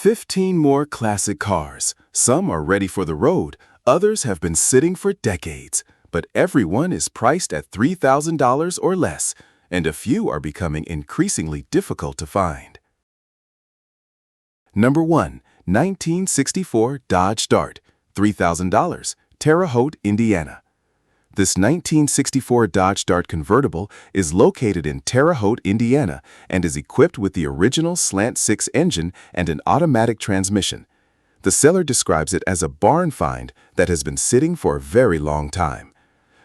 15 more classic cars. Some are ready for the road, others have been sitting for decades, but everyone is priced at $3,000 or less, and a few are becoming increasingly difficult to find. Number 1. 1964 Dodge Dart, $3,000, Terre Haute, Indiana. This 1964 Dodge Dart convertible is located in Terre Haute, Indiana, and is equipped with the original slant-six engine and an automatic transmission. The seller describes it as a barn find that has been sitting for a very long time.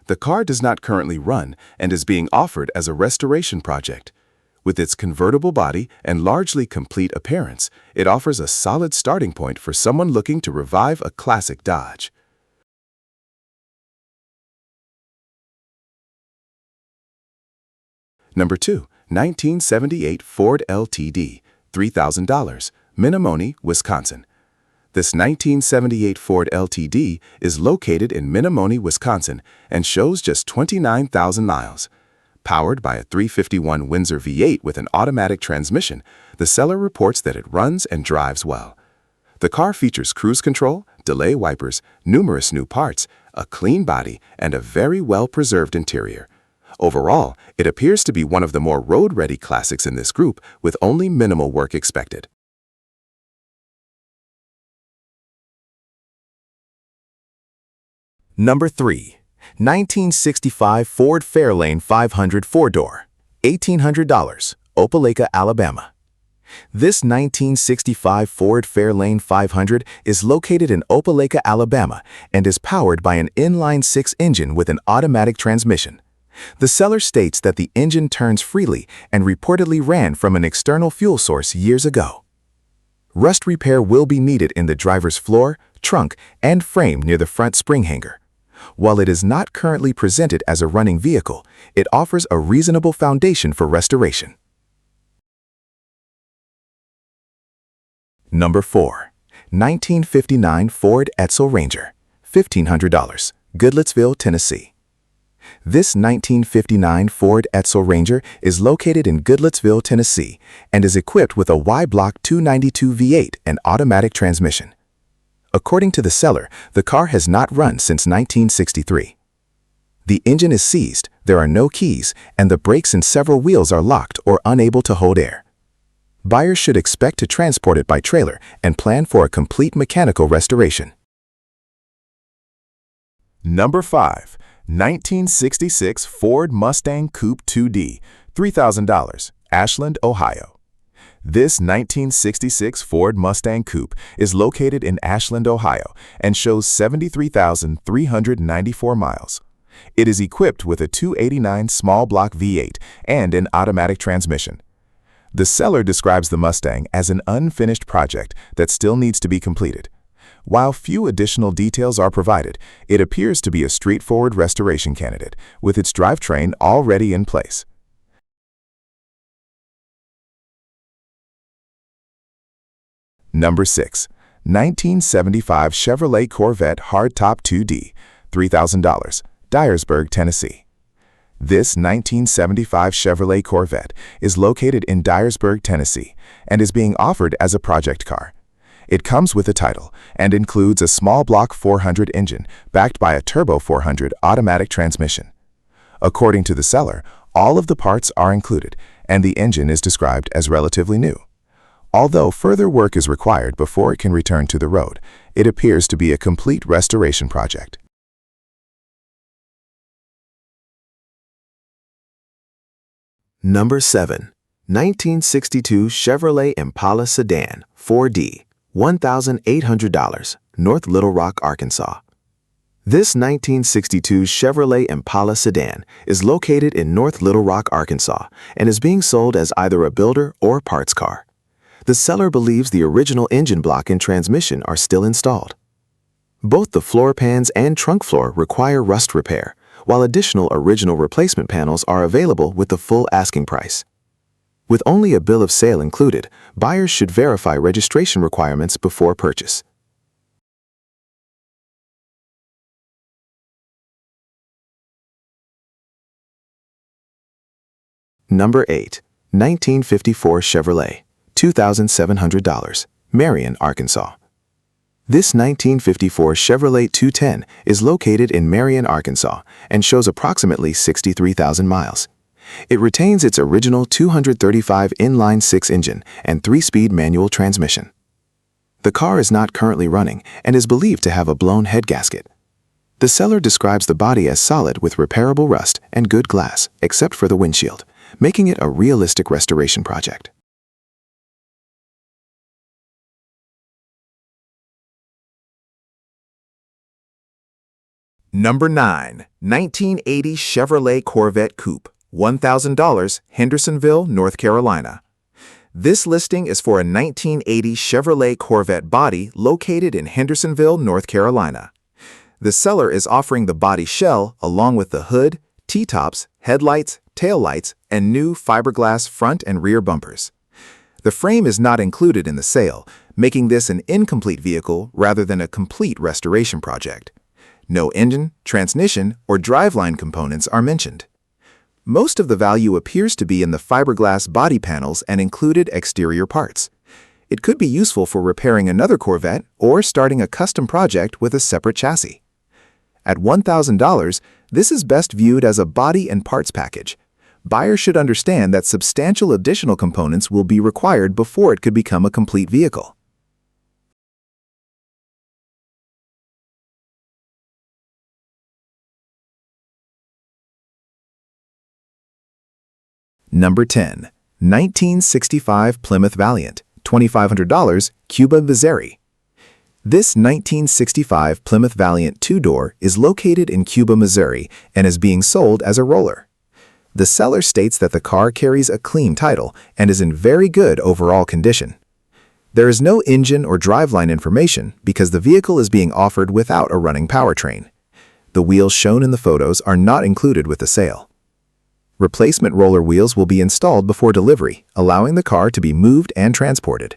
The car does not currently run and is being offered as a restoration project. With its convertible body and largely complete appearance, it offers a solid starting point for someone looking to revive a classic Dodge. Number 2. 1978 Ford LTD, $3,000, Menomonee, Wisconsin. This 1978 Ford LTD is located in Menomonee, Wisconsin, and shows just 29,000 miles. Powered by a 351 Windsor V8 with an automatic transmission, the seller reports that it runs and drives well. The car features cruise control, delay wipers, numerous new parts, a clean body, and a very well-preserved interior. Overall, it appears to be one of the more road-ready classics in this group, with only minimal work expected. Number 3. 1965 Ford Fairlane 500 four-door, $1,800, Opelika, Alabama. This 1965 Ford Fairlane 500 is located in Opelika, Alabama, and is powered by an inline-six engine with an automatic transmission. The seller states that the engine turns freely and reportedly ran from an external fuel source years ago. Rust repair will be needed in the driver's floor, trunk, and frame near the front spring hanger. While it is not currently presented as a running vehicle, it offers a reasonable foundation for restoration. Number 4. 1959 Ford Edsel Ranger, $1,500, Goodlettsville, Tennessee. This 1959 Ford Edsel Ranger is located in Goodlettsville, Tennessee, and is equipped with a Y-Block 292 V8 and automatic transmission. According to the seller, the car has not run since 1963. The engine is seized, there are no keys, and the brakes and several wheels are locked or unable to hold air. Buyers should expect to transport it by trailer and plan for a complete mechanical restoration. Number 5. 1966 Ford Mustang Coupe 2D, $3,000, Ashland, Ohio. This 1966 Ford Mustang Coupe is located in Ashland, Ohio, and shows 73,394 miles. It is equipped with a 289 small block V8 and an automatic transmission. The seller describes the Mustang as an unfinished project that still needs to be completed. While few additional details are provided, it appears to be a straightforward restoration candidate, with its drivetrain already in place. Number 6. 1975 Chevrolet Corvette Hardtop 2D, $3,000, Dyersburg, Tennessee. This 1975 Chevrolet Corvette is located in Dyersburg, Tennessee, and is being offered as a project car. It comes with a title and includes a small block 400 engine backed by a turbo 400 automatic transmission. According to the seller, all of the parts are included, and the engine is described as relatively new. Although further work is required before it can return to the road, it appears to be a complete restoration project. Number 7. 1962 Chevrolet Impala Sedan 4D, $1,800, North Little Rock, Arkansas. This 1962 Chevrolet Impala sedan is located in North Little Rock, Arkansas, and is being sold as either a builder or parts car. The seller believes the original engine block and transmission are still installed. Both the floor pans and trunk floor require rust repair, while additional original replacement panels are available with the full asking price. With only a bill of sale included, buyers should verify registration requirements before purchase. Number 8. 1954 Chevrolet, $2,700, Marion, Arkansas. This 1954 Chevrolet 210 is located in Marion, Arkansas, and shows approximately 63,000 miles. It retains its original 235 inline-six engine and 3-speed manual transmission. The car is not currently running and is believed to have a blown head gasket. The seller describes the body as solid with repairable rust and good glass, except for the windshield, making it a realistic restoration project. Number 9. 1980 Chevrolet Corvette Coupe, $1,000, Hendersonville, North Carolina. This listing is for a 1980 Chevrolet Corvette body located in Hendersonville, North Carolina. The seller is offering the body shell along with the hood, T-tops, headlights, taillights, and new fiberglass front and rear bumpers. The frame is not included in the sale, making this an incomplete vehicle rather than a complete restoration project. No engine, transmission, or driveline components are mentioned. Most of the value appears to be in the fiberglass body panels and included exterior parts. It could be useful for repairing another Corvette or starting a custom project with a separate chassis. At $1,000, this is best viewed as a body and parts package. Buyers should understand that substantial additional components will be required before it could become a complete vehicle. Number 10. 1965 Plymouth Valiant, $2,500, Cuba, Missouri. This 1965 Plymouth Valiant two-door is located in Cuba, Missouri, and is being sold as a roller. The seller states that the car carries a clean title and is in very good overall condition. There is no engine or driveline information because the vehicle is being offered without a running powertrain. The wheels shown in the photos are not included with the sale. Replacement roller wheels will be installed before delivery, allowing the car to be moved and transported.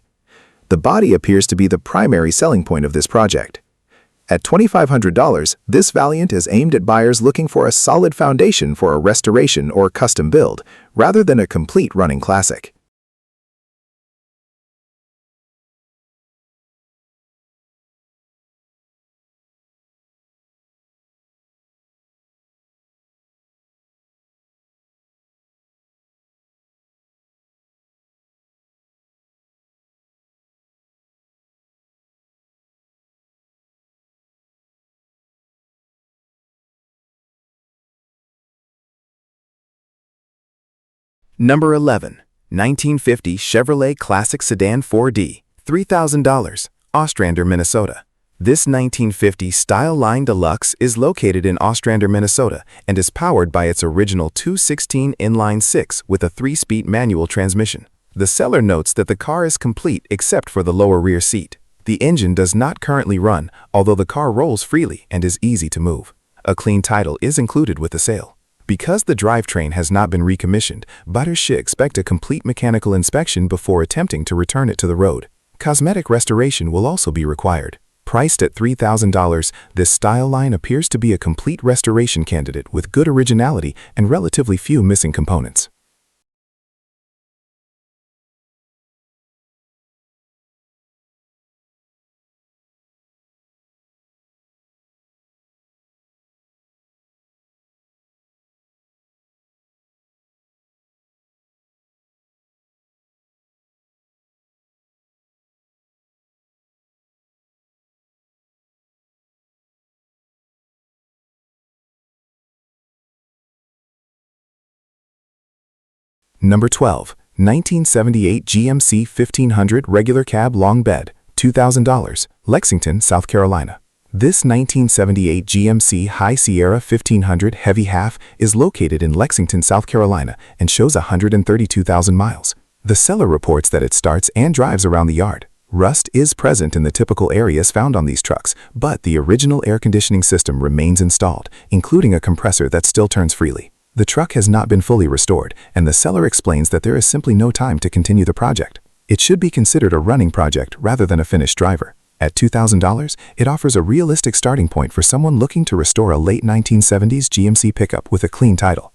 The body appears to be the primary selling point of this project. At $2,500, this Valiant is aimed at buyers looking for a solid foundation for a restoration or custom build, rather than a complete running classic. Number 11. 1950 Chevrolet Classic Sedan 4D, $3,000, Ostrander, Minnesota. This 1950 Style Line Deluxe is located in Ostrander, Minnesota, and is powered by its original 216 inline-six with a 3-speed manual transmission. The seller notes that the car is complete except for the lower rear seat. The engine does not currently run, although the car rolls freely and is easy to move. A clean title is included with the sale. Because the drivetrain has not been recommissioned, buyers should expect a complete mechanical inspection before attempting to return it to the road. Cosmetic restoration will also be required. Priced at $3,000, this style line appears to be a complete restoration candidate with good originality and relatively few missing components. Number 12. 1978 GMC 1500 Regular Cab Long Bed, $2,000, Lexington, South Carolina. This 1978 GMC High Sierra 1500 Heavy Half is located in Lexington, South Carolina, and shows 132,000 miles. The seller reports that it starts and drives around the yard. Rust is present in the typical areas found on these trucks, but the original air conditioning system remains installed, including a compressor that still turns freely. The truck has not been fully restored, and the seller explains that there is simply no time to continue the project. It should be considered a running project rather than a finished driver. At $2,000, it offers a realistic starting point for someone looking to restore a late 1970s GMC pickup with a clean title.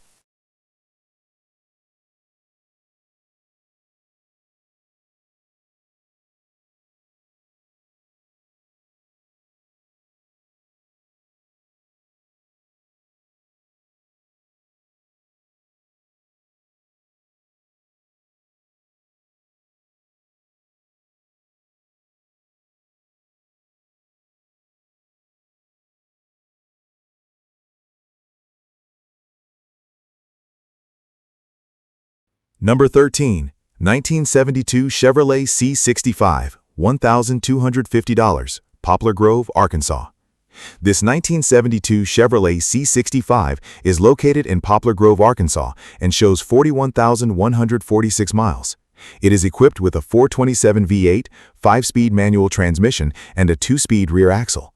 Number 13, 1972 Chevrolet C65, $1,250, Poplar Grove, Arkansas. This 1972 Chevrolet C65 is located in Poplar Grove, Arkansas, and shows 41,146 miles. It is equipped with a 427 V8, 5-speed manual transmission, and a 2-speed rear axle.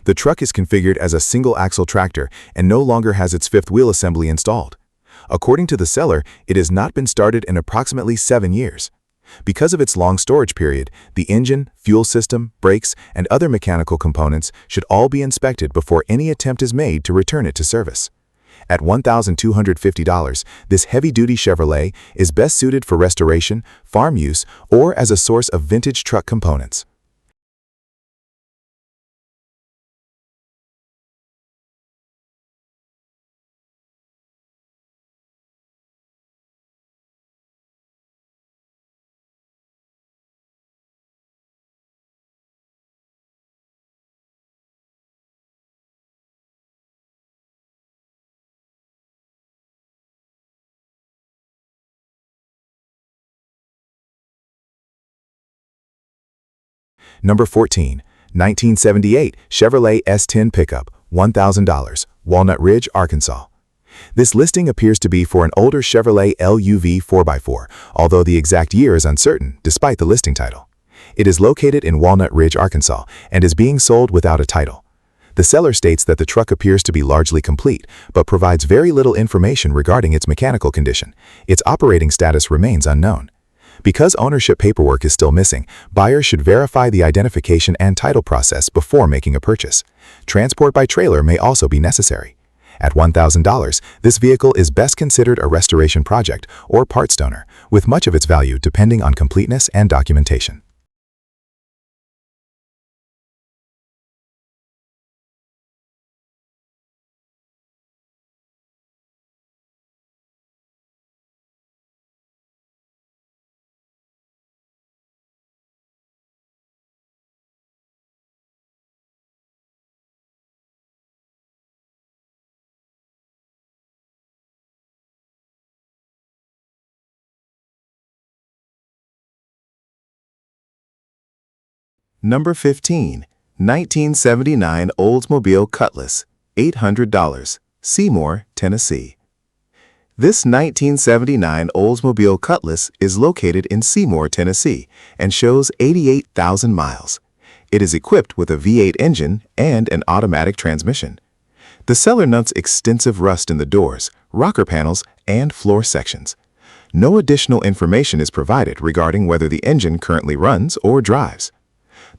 The truck is configured as a single-axle tractor and no longer has its fifth wheel assembly installed. According to the seller, it has not been started in approximately 7 years. Because of its long storage period, the engine, fuel system, brakes, and other mechanical components should all be inspected before any attempt is made to return it to service. At $1,250, this heavy-duty Chevrolet is best suited for restoration, farm use, or as a source of vintage truck components. Number 14, 1978 Chevrolet S10 pickup, $1,000, Walnut Ridge, Arkansas. This listing appears to be for an older Chevrolet LUV 4x4, although the exact year is uncertain despite the listing title. It is located in Walnut Ridge, Arkansas, and is being sold without a title. The seller states that the truck appears to be largely complete, but provides very little information regarding its mechanical condition. Its operating status remains unknown. Because ownership paperwork is still missing, buyers should verify the identification and title process before making a purchase. Transport by trailer may also be necessary. At $1,000, this vehicle is best considered a restoration project or parts donor, with much of its value depending on completeness and documentation. Number 15, 1979 Oldsmobile Cutlass, $800, Seymour, Tennessee. This 1979 Oldsmobile Cutlass is located in Seymour, Tennessee, and shows 88,000 miles. It is equipped with a V8 engine and an automatic transmission. The seller notes extensive rust in the doors, rocker panels, and floor sections. No additional information is provided regarding whether the engine currently runs or drives.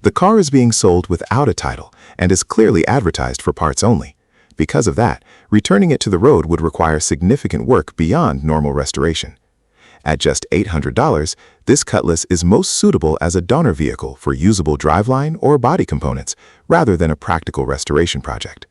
The car is being sold without a title and is clearly advertised for parts only. Because of that, returning it to the road would require significant work beyond normal restoration. At just $800, this Cutlass is most suitable as a donor vehicle for usable driveline or body components rather than a practical restoration project.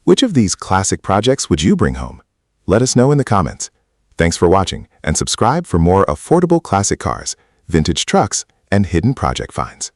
Which of these classic projects would you bring home? Let us know in the comments. Thanks for watching, and subscribe for more affordable classic cars, vintage trucks, and hidden project finds.